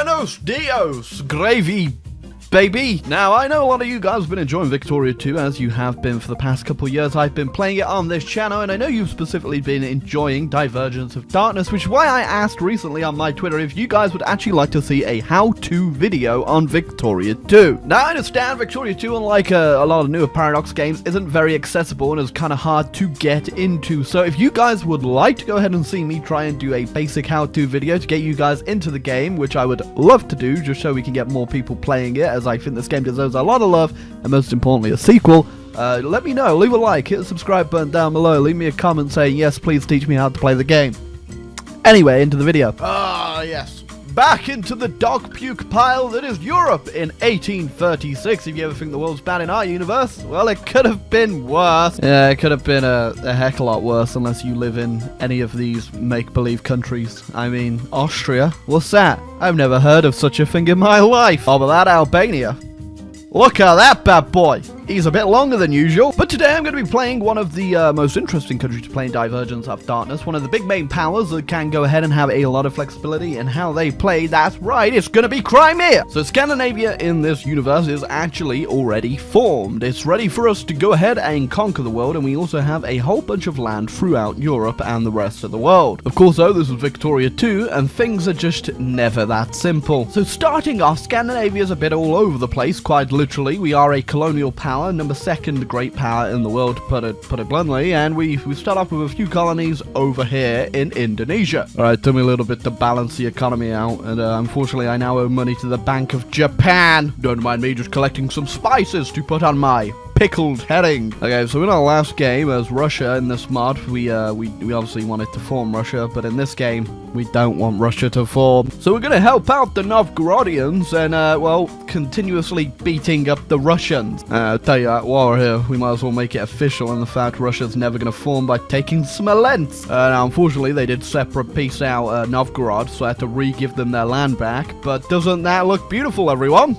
Buenos dias, gravy baby. Now, I know a lot of you guys have been enjoying Victoria 2, as you have been for the past couple years. I've been playing it on this channel, and I know you've specifically been enjoying Divergence of Darkness, which is why I asked recently on my Twitter if you guys would actually like to see a how-to video on Victoria 2. Now, I understand Victoria 2, unlike a lot of newer Paradox games, isn't very accessible and is kind of hard to get into. So if you guys would like to go ahead and see me try and do a basic how-to video to get you guys into the game, which I would love to do, just so we can get more people playing it, as I think this game deserves a lot of love, and most importantly, a sequel. Let me know, leave a like, hit the subscribe button down below, leave me a comment saying, yes, please teach me how to play the game. Anyway, into the video. Yes. Back into the dog puke pile that is Europe in 1836. If you ever think the world's bad in our universe, well, it could have been worse. Yeah, it could have been a heck of a lot worse, unless you live in any of these make-believe countries. I mean, Austria? What's that? I've never heard of such a thing in my life. Oh, but that Albania. Look at that bad boy. He's a bit longer than usual. But today I'm going to be playing one of the most interesting countries to play in Divergence of Darkness. One of the big main powers that can go ahead and have a lot of flexibility in how they play. That's right, it's going to be Crimea. So Scandinavia in this universe is actually already formed. It's ready for us to go ahead and conquer the world. And we also have a whole bunch of land throughout Europe and the rest of the world. Of course, though, this is Victoria 2, and things are just never that simple. So starting off, Scandinavia is a bit all over the place, quite literally. We are a colonial power. Number second great power in the world, to put it bluntly, and we start off with a few colonies over here in Indonesia. Alright, took me a little bit to balance the economy out, and unfortunately I now owe money to the Bank of Japan. Don't mind me just collecting some spices to put on my pickled herring. Okay, so in our last game as Russia in this mod, we obviously wanted to form Russia, but in this game, we don't want Russia to form. So we're gonna help out the Novgorodians and, well, continuously beating up the Russians. I'll tell you, while we're here, we might as well make it official in the fact Russia's never gonna form by taking Smolensk. Now, unfortunately, they did separate piece out Novgorod, so I had to re-give them their land back. But doesn't that look beautiful, everyone?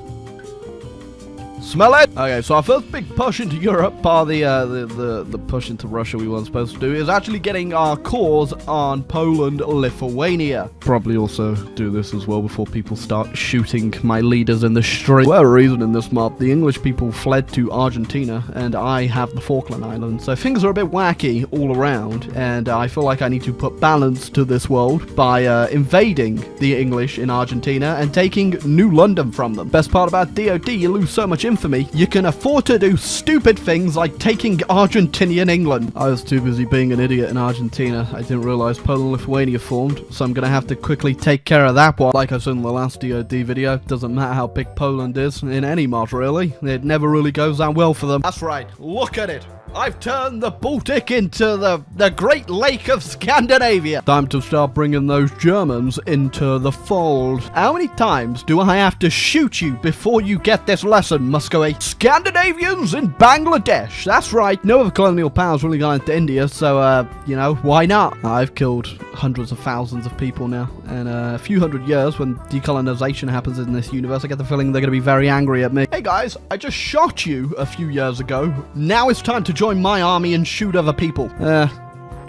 Smell it? Okay, so our first big push into Europe, part of the push into Russia we weren't supposed to do, is actually getting our cores on Poland, Lithuania. Probably also do this as well before people start shooting my leaders in the street. For whatever reason in this mob, the English people fled to Argentina, and I have the Falkland Islands. So things are a bit wacky all around, and I feel like I need to put balance to this world by invading the English in Argentina and taking New London from them. Best part about DoD, you lose so much infamy, you can afford to do stupid things like taking Argentinian England. I was too busy being an idiot in Argentina. I didn't realize Poland and Lithuania formed, so I'm gonna have to quickly take care of that one. Like I said in the last DoD video, doesn't matter how big Poland is in any mod really. It never really goes that well for them. That's right, look at it. I've turned the Baltic into the Great Lake of Scandinavia. Time to start bringing those Germans into the fold. How many times do I have to shoot you before you get this lesson, Muscovy? Scandinavians in Bangladesh. That's right, no other colonial powers really gone into India, so, you know, why not? I've killed hundreds of thousands of people now, and a few hundred years when decolonization happens in this universe, I get the feeling they're going to be very angry at me. Hey guys, I just shot you a few years ago. Now it's time to join my army and shoot other people.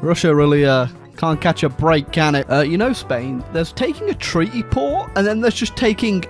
Russia really can't catch a break, can it? You know, Spain, there's taking a treaty port, and then there's just taking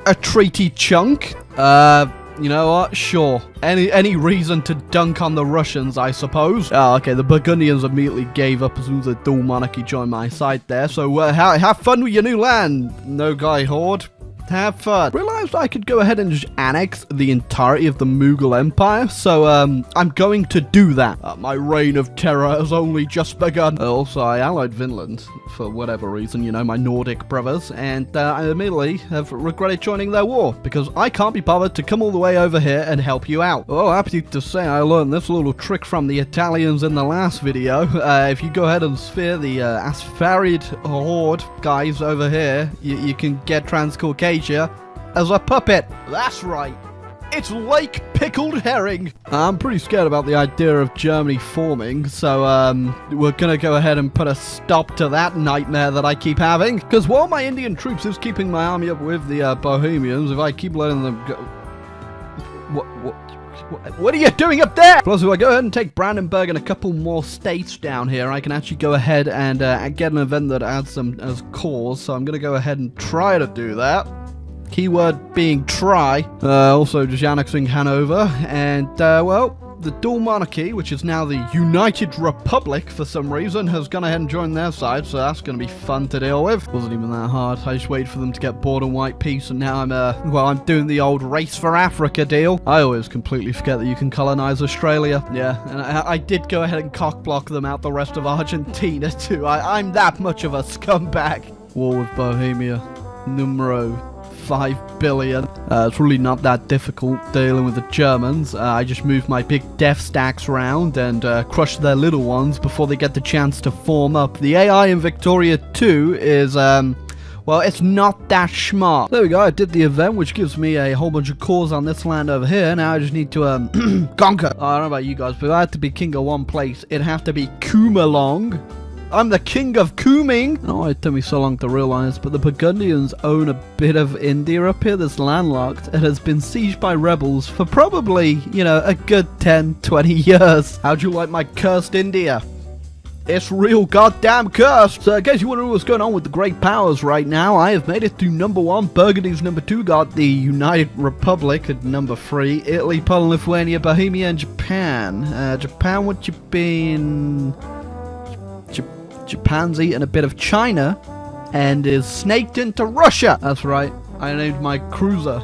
a treaty chunk. You know what? Sure. Any reason to dunk on the Russians, I suppose. Oh, okay, the Burgundians immediately gave up as soon as the dual monarchy joined my side there. So, have fun with your new land, no guy horde. Have fun. Realized I could go ahead and just annex the entirety of the Mughal Empire, so I'm going to do that. My reign of terror has only just begun. Also, I allied Finland for whatever reason, you know, my Nordic brothers, and I immediately have regretted joining their war because I can't be bothered to come all the way over here and help you out. Oh, happy to say I learned this little trick from the Italians in the last video. If you go ahead and sphere the Aspharid horde guys over here, you can get Transcaucasia as a puppet. That's right. It's Lake Pickled Herring. I'm pretty scared about the idea of Germany forming, so we're gonna go ahead and put a stop to that nightmare that I keep having. Because while my Indian troops is keeping my army up with the Bohemians, if I keep letting them go... What are you doing up there? Plus, if I go ahead and take Brandenburg and a couple more states down here, I can actually go ahead and get an event that adds some as cause. So I'm going to go ahead and try to do that. Keyword being try. Also just annexing Hanover. And, well, the dual monarchy, which is now the United Republic for some reason, has gone ahead and joined their side, so that's going to be fun to deal with. Wasn't even that hard. I just waited for them to get bored and white peace, and now I'm doing the old race for Africa deal. I always completely forget that you can colonize Australia. Yeah, and I did go ahead and cockblock them out the rest of Argentina too. I'm that much of a scumbag. War with Bohemia. Numero 5 billion. It's really not that difficult dealing with the Germans. I just move my big death stacks around and crush their little ones before they get the chance to form up. The AI in Victoria 2 is, well, it's not that smart. There we go, I did the event, which gives me a whole bunch of cores on this land over here. Now I just need to, conquer. I don't know about you guys, but if I had to be king of one place, it'd have to be Kumalong. I'm the king of Cooming! Oh, it took me so long to realize, but the Burgundians own a bit of India up here that's landlocked. It has been sieged by rebels for probably, you know, a good 10, 20 years. How'd you like my cursed India? It's real goddamn cursed! So in case you wonder what's going on with the great powers right now, I have made it to number 1. Burgundy's number 2 got the United Republic at number 3. Italy, Poland, Lithuania, Bohemia, and Japan. Japan, what you been... Japan's eaten a bit of China and is snaked into Russia. That's right. I named my cruiser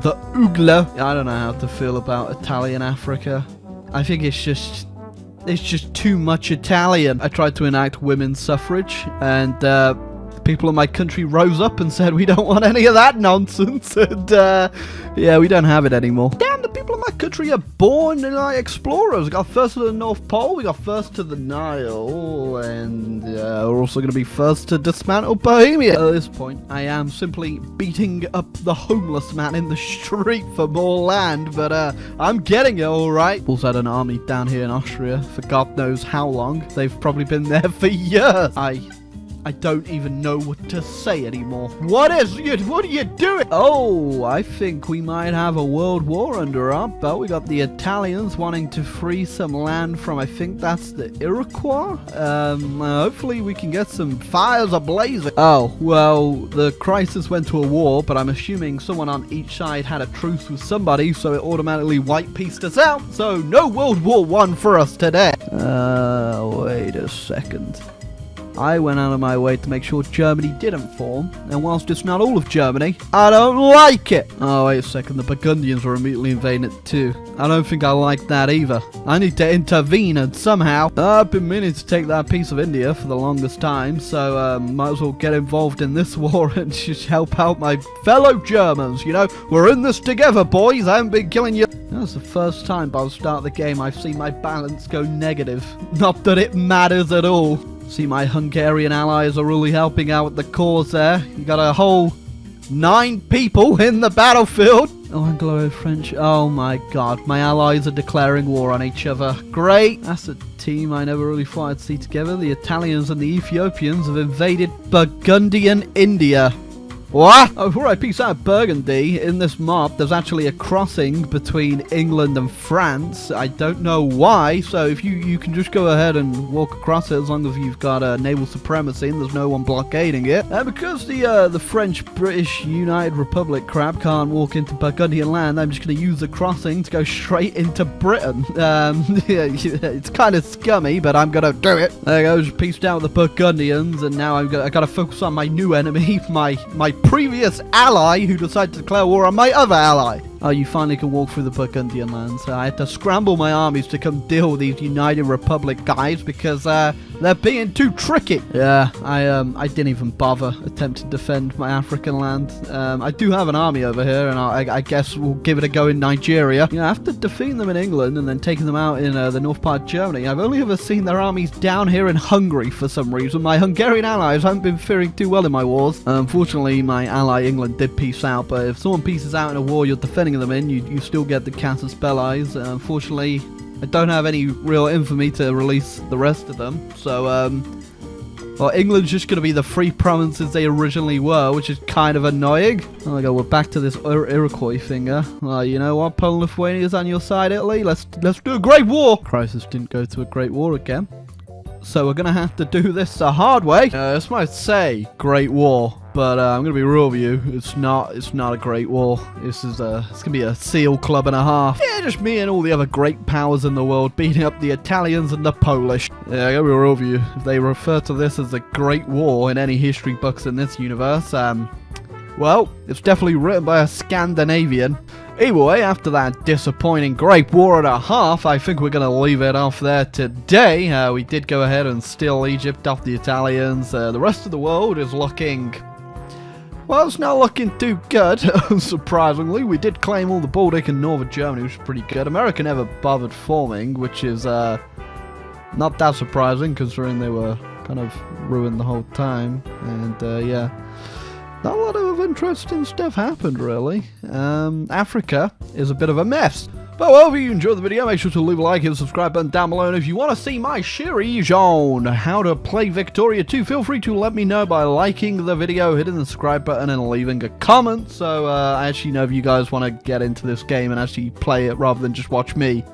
the Ugla. I don't know how to feel about Italian Africa. I think it's just too much Italian. I tried to enact women's suffrage, and people in my country rose up and said we don't want any of that nonsense. And yeah, we don't have it anymore. Damn, the people in my country are born like explorers. We got first to the North Pole, we got first to the Nile, and we're also going to be first to dismantle Bohemia. At this point, I am simply beating up the homeless man in the street for more land, but I'm getting it all right. Also had an army down here in Austria for God knows how long. They've probably been there for years. I don't even know what to say anymore. What are you doing? Oh, I think we might have a world war under our belt. We got the Italians wanting to free some land from, I think that's the Iroquois. Hopefully we can get some fires ablazing. Oh, well, the crisis went to a war, but I'm assuming someone on each side had a truce with somebody, so it automatically white pieced us out. So no World War I for us today. Wait a second. I went out of my way to make sure Germany didn't form, and whilst it's not all of Germany, I don't like it! Oh, wait a second, the Burgundians were immediately invading it too. I don't think I like that either. I need to intervene, and somehow, I've been meaning to take that piece of India for the longest time, so might as well get involved in this war and just help out my fellow Germans, you know? We're in this together, boys, I haven't been killing you. That's the first time by the start of the game I've seen my balance go negative. Not that it matters at all. See, my Hungarian allies are really helping out with the cause there. You got a whole 9 people in the battlefield. Oh, Anglo-French. Oh my god. My allies are declaring war on each other. Great. That's a team I never really thought I'd see together. The Italians and the Ethiopians have invaded Burgundian India. What? Oh, before I peace out Burgundy, in this map, there's actually a crossing between England and France. I don't know why, so if you can just go ahead and walk across it as long as you've got naval supremacy and there's no one blockading it. Because the French-British United Republic crap can't walk into Burgundian land, I'm just going to use the crossing to go straight into Britain. Yeah, it's kind of scummy, but I'm going to do it. There you go, just peaced out with the Burgundians, and now I got to focus on my new enemy, my previous ally who decided to declare war on my other ally. Oh, you finally can walk through the Burgundian lands. I had to scramble my armies to come deal with these United Republic guys because they're being too tricky. Yeah, I didn't even bother attempting to defend my African land. I do have an army over here, and I guess we'll give it a go in Nigeria. You know, after defeating them in England and then taking them out in the north part of Germany, I've only ever seen their armies down here in Hungary for some reason. My Hungarian allies haven't been faring too well in my wars. Unfortunately, my ally England did peace out, but if someone pieces out in a war you're defending them in, you still get the casus belli. Unfortunately, I don't have any real infamy to release the rest of them, so Well, England's just going to be the three provinces they originally were, which is kind of annoying. Oh my god, we're back to this Iroquois finger. You know what? Poland, Lithuania's on your side, Italy. Let's do a great war. Crisis didn't go to a great war again. So we're going to have to do this the hard way. This might say great war, but I'm going to be real with you. It's not a great war. It's going to be a seal club and a half. Yeah, just me and all the other great powers in the world beating up the Italians and the Polish. Yeah, I'm going to be real with you. If they refer to this as a great war in any history books in this universe, well, it's definitely written by a Scandinavian. Either way, after that disappointing Great War and a half, I think we're going to leave it off there today. We did go ahead and steal Egypt off the Italians. The rest of the world is looking... well, it's not looking too good, surprisingly. We did claim all the Baltic and Northern Germany, which is pretty good. America never bothered forming, which is not that surprising, considering they were kind of ruined the whole time. And, yeah... not a lot of interesting stuff happened, really. Africa is a bit of a mess. But well, if you enjoyed the video, make sure to leave a like and subscribe button down below. And if you want to see my series on how to play Victoria 2, feel free to let me know by liking the video, hitting the subscribe button, and leaving a comment. So I actually know if you guys want to get into this game and actually play it rather than just watch me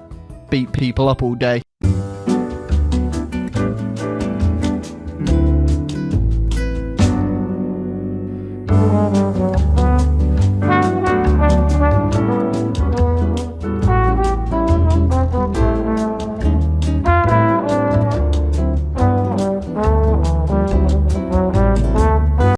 beat people up all day.